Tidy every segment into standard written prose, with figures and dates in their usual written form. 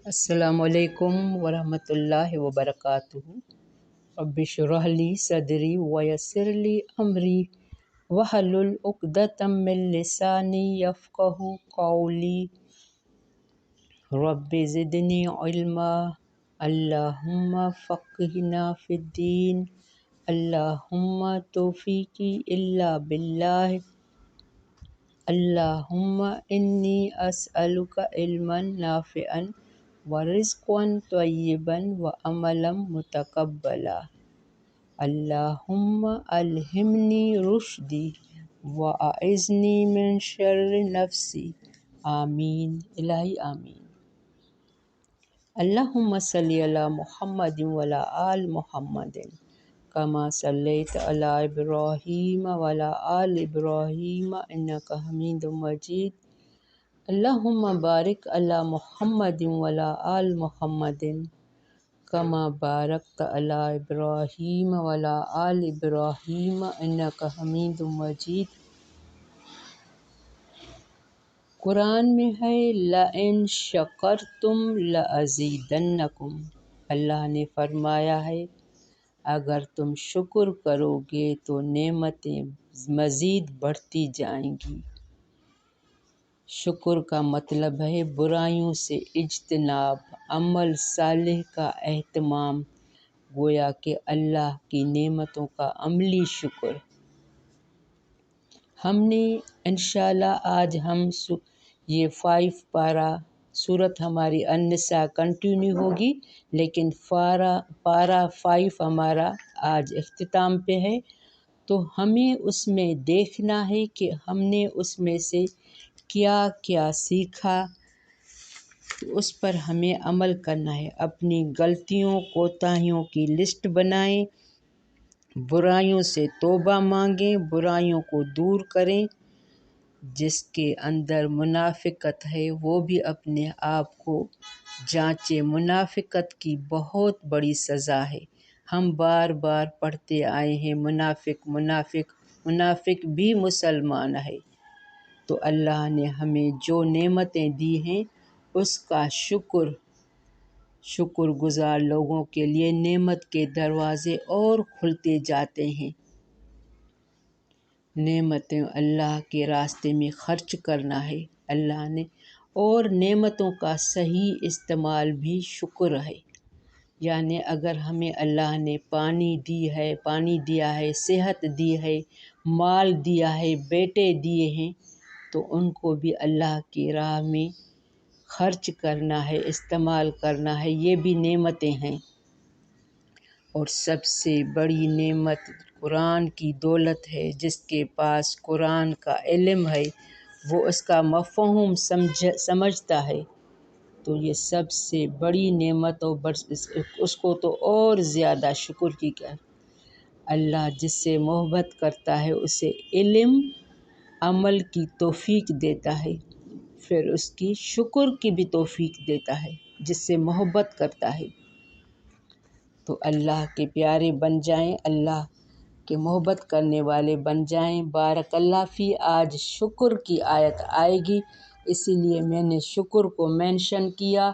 السلام علیکم ورحمۃ اللہ وبرکاتہ۔ رب اشرح لی صدری ویسر لی امری واحلل عقدۃ من لسانی یفقہوا قولی۔ رب زدنی علما، اللہم فقہنا فی الدین، اللہم توفیقی الا باللہ، اللہم انی اسألک علما نافعا ورزقا طیبا وعملا متقبلا۔ اللہم الہمنی رشدی واعذنی من شر نفسی، آمین الہی آمین۔ اللہم صلی علی محمد وعلی آل محمد کما صلیت علی ابراہیم وعلی آل ابراہیم انک حمید مجید۔ اللہم بارک علی محمد وعلی آل محمد کما بارکت علی ابراہیم وعلی آل ابراہیم انک حمید مجید۔ قرآن میں ہے لَإِن شَكَرْتُمْ لَأَزِيدَنَّكُمْ، اللہ نے فرمایا ہے اگر تم شکر کرو گے تو نعمتیں مزید بڑھتی جائیں گی۔ شکر کا مطلب ہے برائیوں سے اجتناب، عمل صالح کا اہتمام، گویا کہ اللہ کی نعمتوں کا عملی شکر۔ ہم نے انشاءاللہ آج ہم یہ 5 پارہ سورت ہماری النساء کنٹینیو ہوگی، لیکن پارہ 5 ہمارا آج اختتام پہ ہے، تو ہمیں اس میں دیکھنا ہے کہ ہم نے اس میں سے کیا کیا سیکھا، اس پر ہمیں عمل کرنا ہے۔ اپنی غلطیوں کوتاہیوں کی لسٹ بنائیں، برائیوں سے توبہ مانگیں، برائیوں کو دور کریں۔ جس کے اندر منافقت ہے وہ بھی اپنے آپ کو جانچے، منافقت کی بہت بڑی سزا ہے۔ ہم بار بار پڑھتے آئے ہیں منافق منافق منافق بھی مسلمان ہے۔ تو اللہ نے ہمیں جو نعمتیں دی ہیں اس کا شکر گزار لوگوں کے لیے نعمت کے دروازے اور کھلتے جاتے ہیں۔ نعمتیں اللہ کے راستے میں خرچ کرنا ہے اللہ نے، اور نعمتوں کا صحیح استعمال بھی شکر ہے۔ یعنی اگر ہمیں اللہ نے پانی دیا ہے، صحت دی ہے، مال دیا ہے، بیٹے دیے ہیں، تو ان کو بھی اللہ کی راہ میں خرچ کرنا ہے، استعمال کرنا ہے، یہ بھی نعمتیں ہیں۔ اور سب سے بڑی نعمت قرآن کی دولت ہے۔ جس کے پاس قرآن کا علم ہے وہ اس کا مفہوم سمجھتا ہے، تو یہ سب سے بڑی نعمت، اور اس کو تو اور زیادہ شکر کی کیا۔ اللہ جس سے محبت کرتا ہے اسے علم عمل کی توفیق دیتا ہے، پھر اس کی شکر کی بھی توفیق دیتا ہے جس سے محبت کرتا ہے۔ تو اللہ کے پیارے بن جائیں، اللہ کے محبت کرنے والے بن جائیں۔ بارک اللہ فی، آج شکر کی آیت آئے گی، اسی لیے میں نے شکر کو مینشن کیا۔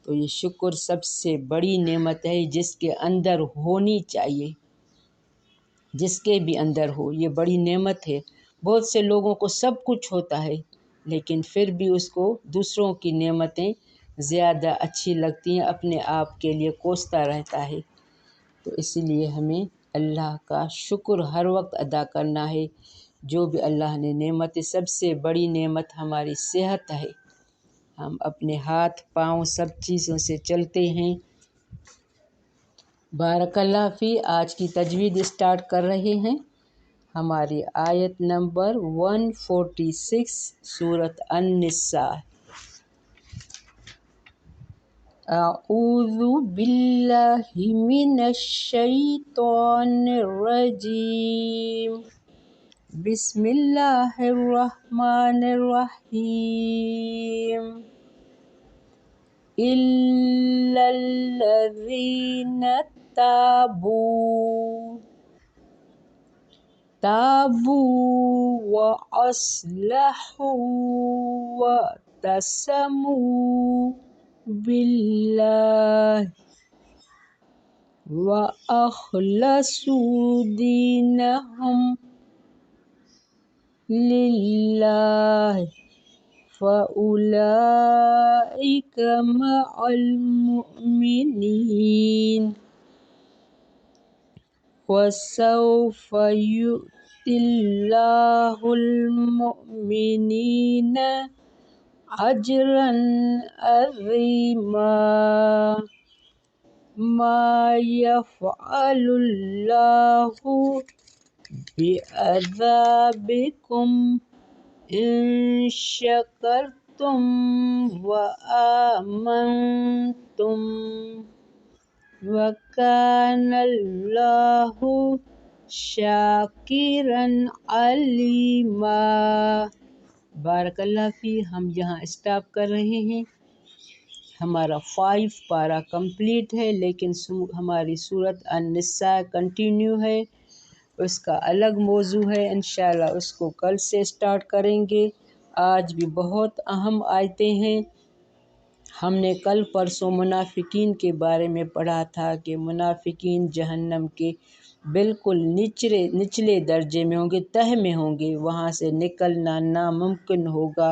تو یہ شکر سب سے بڑی نعمت ہے جس کے اندر ہونی چاہیے، جس کے بھی اندر ہو یہ بڑی نعمت ہے۔ بہت سے لوگوں کو سب کچھ ہوتا ہے لیکن پھر بھی اس کو دوسروں کی نعمتیں زیادہ اچھی لگتی ہیں، اپنے آپ کے لیے کوستا رہتا ہے۔ تو اسی لیے ہمیں اللہ کا شکر ہر وقت ادا کرنا ہے۔ جو بھی اللہ نے نعمتیں، سب سے بڑی نعمت ہماری صحت ہے۔ ہم اپنے ہاتھ پاؤں سب چیزوں سے چلتے ہیں۔ بارک اللہ فی، آج کی تجوید اسٹارٹ کر رہے ہیں۔ ہماری آیت نمبر 146 سورۃ النساء۔ اعوذ باللہ من الشیطان الرجیم، بسم اللہ الرحمن الرحیم۔ الا الذین تابوا واصلحوا واعتصموا بالله وأخلصوا دينهم لله فأولئك مع المؤمنين وسوف يؤتي الله المؤمنين أجرا عظيما ما يفعل الله بعذابكم إن شكرتم وآمنتم وكان الله شاکرا علیما۔ بارک اللہ فی۔ ہم یہاں اسٹاپ کر رہے ہیں، ہمارا 5 پارہ کمپلیٹ ہے، لیکن ہماری سورۃ النساء کنٹینیو ہے، اس کا الگ موضوع ہے، انشاءاللہ اس کو کل سے اسٹارٹ کریں گے۔ آج بھی بہت اہم آیتیں ہیں۔ ہم نے کل پرسوں منافقین کے بارے میں پڑھا تھا کہ منافقین جہنم کے بالکل نچلے درجے میں ہوں گے، تہ میں ہوں گے، وہاں سے نکلنا ناممکن ہوگا۔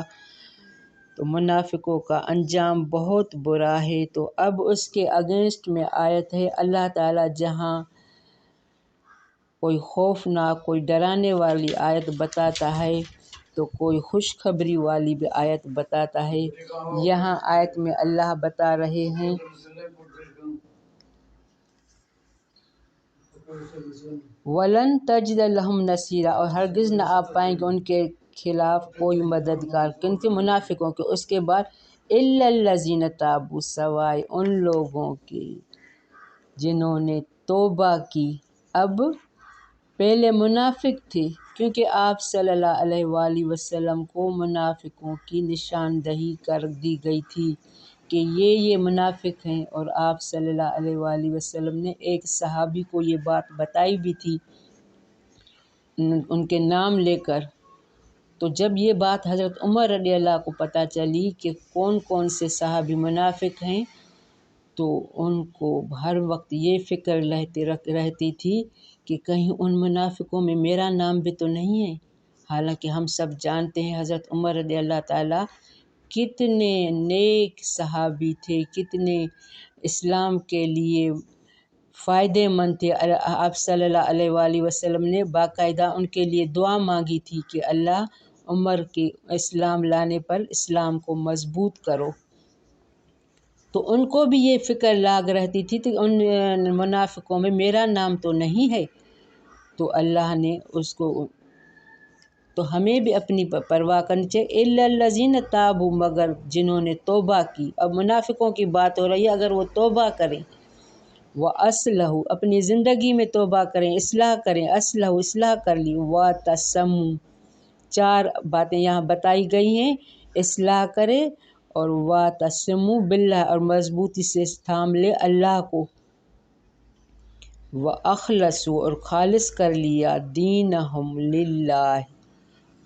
تو منافقوں کا انجام بہت برا ہے۔ تو اب اس کے اگینسٹ میں آیت ہے، اللہ تعالیٰ جہاں کوئی خوفناک، کوئی ڈرانے والی آیت بتاتا ہے تو کوئی خوشخبری والی بھی آیت بتاتا ہے۔ یہاں آیت میں اللہ بتا رہے ہیں وَلَن تَجِدَ لَهُمْ نَصِيرًا، اور ہرگز نہ آپ پائیں گے ان کے خلاف کوئی مددگار، کن کے؟ منافقوں کے۔ اس کے بعد إِلَّا الَّذِينَ تَابُوا، سوائے ان لوگوں کے جنہوں نے توبہ کی۔ اب پہلے منافق تھے، کیونکہ آپ صلی اللہ علیہ وآلہ وسلم کو منافقوں کی نشاندہی کر دی گئی تھی کہ یہ منافق ہیں، اور آپ صلی اللہ علیہ وآلہ وسلم نے ایک صحابی کو یہ بات بتائی بھی تھی ان کے نام لے کر۔ تو جب یہ بات حضرت عمر رضی اللہ کو پتہ چلی کہ کون کون سے صحابی منافق ہیں، تو ان کو ہر وقت یہ فکر رہتی تھی کہ کہیں ان منافقوں میں میرا نام بھی تو نہیں ہے۔ حالانکہ ہم سب جانتے ہیں حضرت عمر رضی اللہ تعالیٰ کتنے نیک صحابی تھے، کتنے اسلام کے لیے فائدے مند تھے۔ آپ صلی اللہ علیہ وآلہ وسلم نے باقاعدہ ان کے لیے دعا مانگی تھی کہ اللہ عمر کے اسلام لانے پر اسلام کو مضبوط کرو۔ تو ان کو بھی یہ فکر لاگ رہتی تھی کہ ان منافقوں میں میرا نام تو نہیں ہے۔ تو اللہ نے اس کو، تو ہمیں بھی اپنی پرواہ کرنی چاہیے۔ إِلَّا الَّذِينَ تَابُوا، مگر جنہوں نے توبہ کی۔ اب منافقوں کی بات ہو رہی ہے، اگر وہ توبہ کریں، وَأَصْلَحُوا، اپنی زندگی میں توبہ کریں، اصلاح کریں، اصلاح کر لی، وَاعْتَصَمُوا، 4 باتیں یہاں بتائی گئی ہیں، اصلاح کرے اور وَاعْتَصِمُوا بِاللَّهِ، اور مضبوطی سے تھام لے اللہ کو، وَأَخْلَصُوا، اور خالص کر لیا، دِینَهُمْ لِلَّهِ،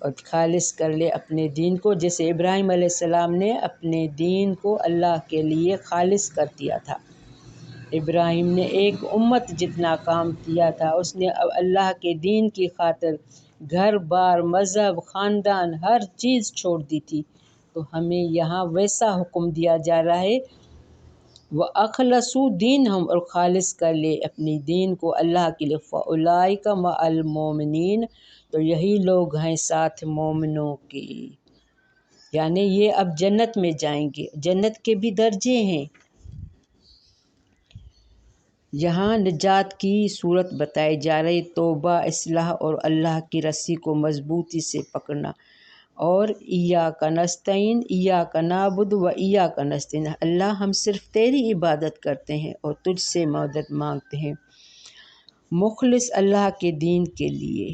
اور خالص کر لے اپنے دین کو، جیسے ابراہیم علیہ السلام نے اپنے دین کو اللہ کے لیے خالص کر دیا تھا۔ ابراہیم نے ایک امت جتنا کام کیا تھا، اس نے اللہ کے دین کی خاطر گھر بار، مذہب، خاندان، ہر چیز چھوڑ دی تھی۔ تو ہمیں یہاں ویسا حکم دیا جا رہا ہے، وَأَخْلَصُوا دِینَهُمْ، اور خالص کر لے اپنی دین کو اللہ کے لیے، فَأُولَئِکَ مَعَ الْمُؤْمِنِینَ، تو یہی لوگ ہیں ساتھ مومنوں کے، یعنی یہ اب جنت میں جائیں گے۔ جنت کے بھی درجے ہیں۔ یہاں نجات کی صورت بتائی جا رہی، توبہ، اصلاح اور اللہ کی رسی کو مضبوطی سے پکڑنا۔ اور ایاک نستعین، ایاک نعبد و ایاک نستعین، اللہ ہم صرف تیری عبادت کرتے ہیں اور تجھ سے مدد مانگتے ہیں، مخلص اللہ کے دین کے لیے۔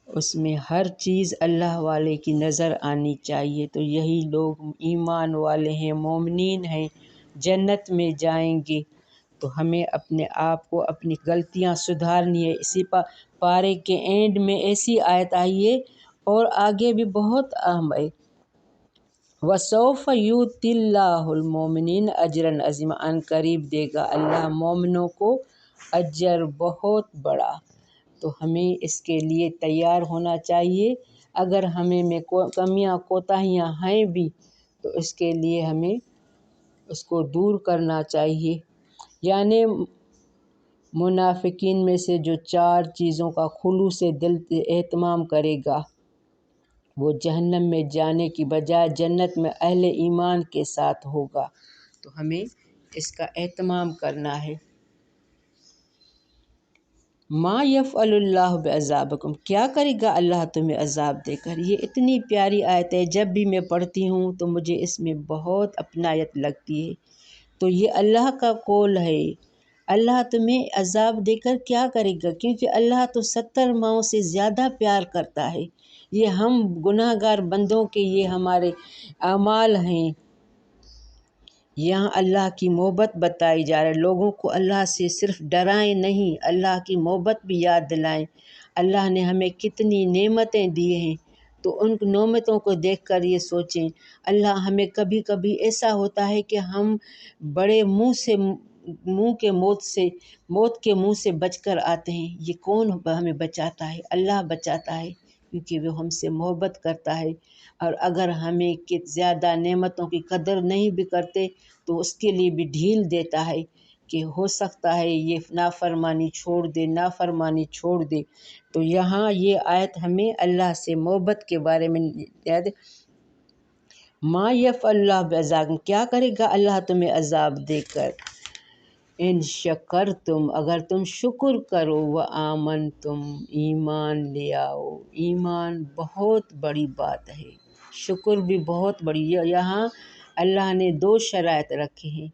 اس میں ہر چیز اللہ والے کی نظر آنی چاہیے۔ تو یہی لوگ ایمان والے ہیں، مومنین ہیں، جنت میں جائیں گے۔ تو ہمیں اپنے آپ کو، اپنی غلطیاں سدھارنی ہے۔ اسی پارے کے اینڈ میں ایسی آیت آئی ہے، اور آگے بھی بہت اہم ہے، وَسَوْفَ یُؤْتِ اللّٰهُ الْمُؤْمِنِینَ اجرًا عظیما، ان قریب دے گا اللہ مومنوں کو اجر بہت بڑا۔ تو ہمیں اس کے لیے تیار ہونا چاہیے۔ اگر ہمیں میں کمیاں کوتاہیاں ہیں بھی تو اس کے لیے ہمیں اس کو دور کرنا چاہیے۔ یعنی منافقین میں سے جو 4 چیزوں کا خلوص سے دل اہتمام کرے گا وہ جہنم میں جانے کی بجائے جنت میں اہل ایمان کے ساتھ ہوگا۔ تو ہمیں اس کا اہتمام کرنا ہے۔ ما یفعل اللہ بعذابکم، کیا کرے گا اللہ تمہیں عذاب دے کر۔ یہ اتنی پیاری آیت ہے، جب بھی میں پڑھتی ہوں تو مجھے اس میں بہت اپنائیت لگتی ہے۔ تو یہ اللہ کا قول ہے، اللہ تمہیں عذاب دے کر کیا کرے گا، کیونکہ اللہ تو 70 ماؤں سے زیادہ پیار کرتا ہے۔ یہ ہم گناہ گار بندوں کے یہ ہمارے اعمال ہیں۔ یہاں اللہ کی محبت بتائی جا رہی ہے، لوگوں کو اللہ سے صرف ڈرائیں نہیں، اللہ کی محبت بھی یاد دلائیں۔ اللہ نے ہمیں کتنی نعمتیں دی ہیں، تو ان نعمتوں کو دیکھ کر یہ سوچیں۔ اللہ ہمیں کبھی کبھی ایسا ہوتا ہے کہ ہم بڑے موت کے منہ سے بچ کر آتے ہیں۔ یہ کون ہمیں بچاتا ہے؟ اللہ بچاتا ہے، کیونکہ وہ ہم سے محبت کرتا ہے۔ اور اگر ہمیں زیادہ نعمتوں کی قدر نہیں بھی کرتے تو اس کے لیے بھی ڈھیل دیتا ہے کہ ہو سکتا ہے یہ نافرمانی چھوڑ دے۔ تو یہاں یہ آیت ہمیں اللہ سے محبت کے بارے میں یاد ہے۔ ما یفعل اللہ بعذابکم، کیا کرے گا اللہ تمہیں عذاب دے کر۔ ان شکرتم، اگر تم شکر کرو، وآمنتم، ایمان لے آؤ۔ ایمان بہت بڑی بات ہے، شکر بھی بہت بڑی۔ یہاں اللہ نے 2 شرائط رکھے ہیں،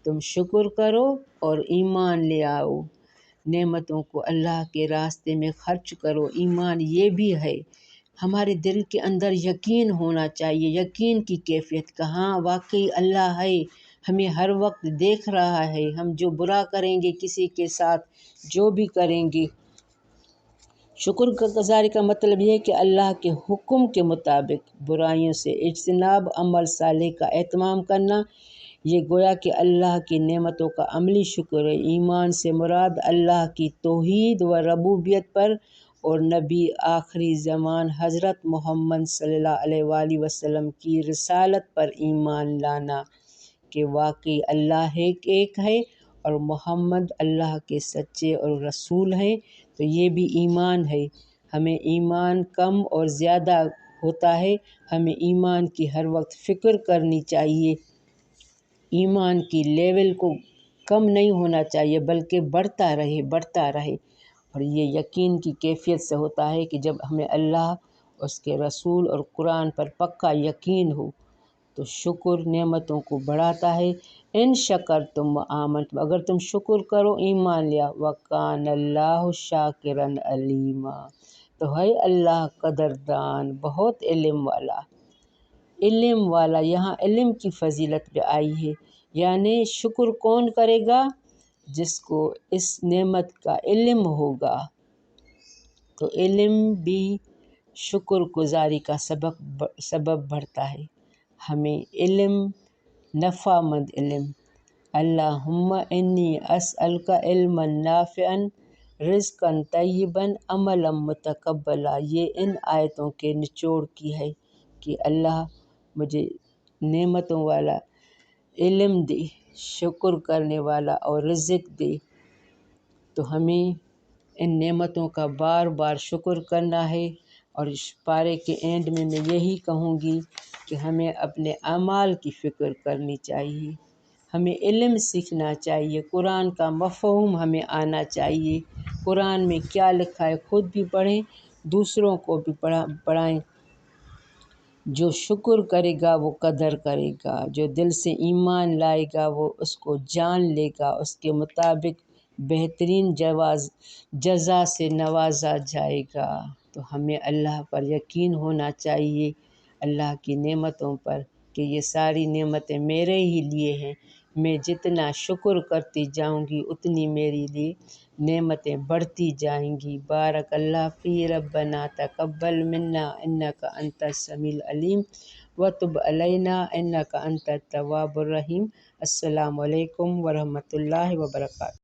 تم شکر کرو اور ایمان لے آؤ، نعمتوں کو اللہ کے راستے میں خرچ کرو۔ ایمان یہ بھی ہے ہمارے دل کے اندر یقین ہونا چاہیے، یقین کی کیفیت کا، ہاں واقعی اللہ ہے، ہمیں ہر وقت دیکھ رہا ہے۔ ہم جو برا کریں گے کسی کے ساتھ، جو بھی کریں گے، شکر گزاری کا مطلب یہ ہے کہ اللہ کے حکم کے مطابق برائیوں سے اجتناب، عمل صالح کا اہتمام کرنا۔ یہ گویا کہ اللہ کی نعمتوں کا عملی شکر ہے۔ ایمان سے مراد اللہ کی توحید و ربوبیت پر اور نبی آخری زمان حضرت محمد صلی اللہ علیہ وآلہ وسلم کی رسالت پر ایمان لانا کہ واقعی اللہ ایک ہے اور محمد اللہ کے سچے اور رسول ہیں۔ تو یہ بھی ایمان ہے۔ ہمیں ایمان کم اور زیادہ ہوتا ہے، ہمیں ایمان کی ہر وقت فکر کرنی چاہیے۔ ایمان کی لیول کو کم نہیں ہونا چاہیے بلکہ بڑھتا رہے۔ اور یہ یقین کی کیفیت سے ہوتا ہے کہ جب ہمیں اللہ، اس کے رسول اور قرآن پر پکا یقین ہو تو شکر نعمتوں کو بڑھاتا ہے۔ ان شکرتم وآمنتم، اگر تم شکر کرو، ایمان لیا، وکان اللہ شاکرا علیما، تو ہے اللہ قدردان، بہت علم والا۔ یہاں علم کی فضیلت بھی آئی ہے، یعنی شکر کون کرے گا؟ جس کو اس نعمت کا علم ہوگا۔ تو علم بھی شکر گزاری کا سبب بڑھتا ہے۔ ہمیں علم، نفع مند علم، اللہم انی اسألک علما نافعا رزقا طیبا عملا متقبلا، یہ ان آیتوں کے نچوڑ کی ہے کہ اللہ مجھے نعمتوں والا علم دے، شکر کرنے والا اور رزق دے۔ تو ہمیں ان نعمتوں کا بار بار شکر کرنا ہے۔ اور اس پارے کے اینڈ میں یہی کہوں گی کہ ہمیں اپنے اعمال کی فکر کرنی چاہیے، ہمیں علم سیکھنا چاہیے، قرآن کا مفہوم ہمیں آنا چاہیے، قرآن میں کیا لکھا ہے خود بھی پڑھیں، دوسروں کو بھی پڑھائیں۔ جو شکر کرے گا وہ قدر کرے گا، جو دل سے ایمان لائے گا وہ اس کو جان لے گا، اس کے مطابق بہترین جزا سے نوازا جائے گا۔ تو ہمیں اللہ پر یقین ہونا چاہیے، اللہ کی نعمتوں پر، کہ یہ ساری نعمتیں میرے ہی لیے ہیں، میں جتنا شکر کرتی جاؤں گی اتنی میرے لیے نعمتیں بڑھتی جائیں گی۔ بارک اللہ فی ربنا تقبل منا انک انت السمیع العلیم وتب علینا انک انت التواب الرحیم۔ السلام علیکم ورحمۃ اللہ وبرکاتہ۔